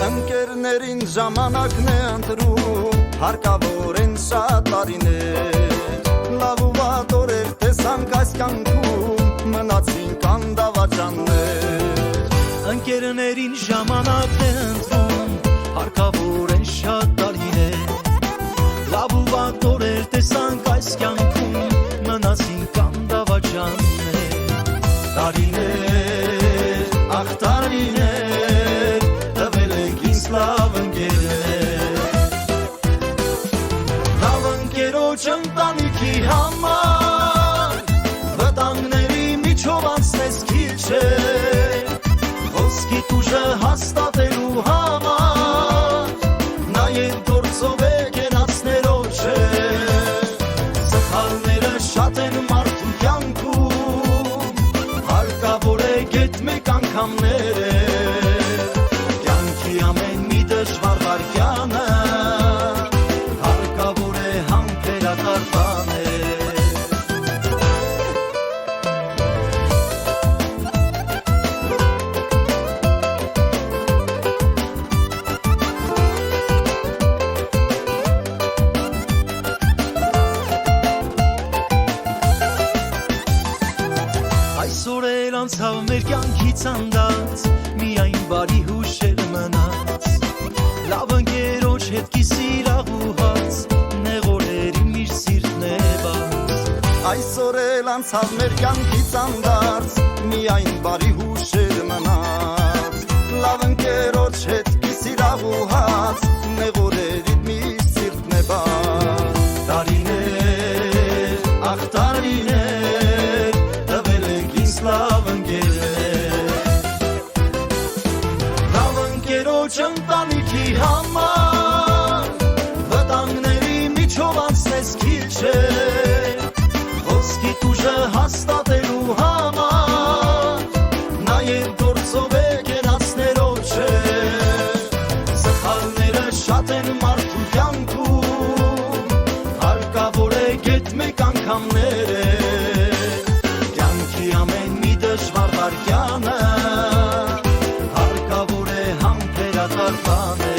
Ընկերներին ժամանակն է ընտրում, հարկավոր են շատ տարիներ, լավ ու վատ օրեր տեսանք այս կյանքում, մնացին կանդավաճաններ։ Ընկերներին ժամանակն է ընտրում, հարկավոր են շատ տարիներ, լավ ու վատ օրեր տեսանք այս կյանքում, մնացին կանդավաճաններ։ Տարիներ, ախ տարիներ, տվել եք ինձ լավ ընկերներ, լավ ընկերոջ ընտանիքի համար, վտանգների միջով անցնես քիչ է, ոսկի տուժը հաստատելու համար, նաև գործով է կենացներով չէ, սխալները շատ են մարդու կյանքում, հարկավոր է գետ մեկ անգամներ է, կյանքի ամեն մի դժվար վարկյանը, հարկավոր է համբերատար բաներ։ Այսօր էլ անցավ մեր կյանքից անդած, միայն բարի հուշեր մնաց, լավ ընկերոջ հետ կիսիր աղուհաց, նեղորերի միշտ սիրտն է բաց։ Այսօր էլ անցավ մեր կյանքից անդարձ, միայն բարի հուշեր մնաց, լավ ընկերոջ հետ կիսիր աղուհաց, նեղորերի միշտ սիրտն է բաց։ Տարիներ, ախ տարիներ, տվել եք ինձ լավ ընկերներ, լավ ընկերոջ ընտանիքի համար, վտանգների միջով անցնես քիչ է, ոսկի տուժը հաստատելու համար, նաև գործով է կենացներով չէ, սխալները շատ են մարդու կյանքում, հարկավոր է գետ մեկ անգամներ է, կյանքի ամեն մի դժվար վարկյանը, հարկավոր է համբերատար բաներ։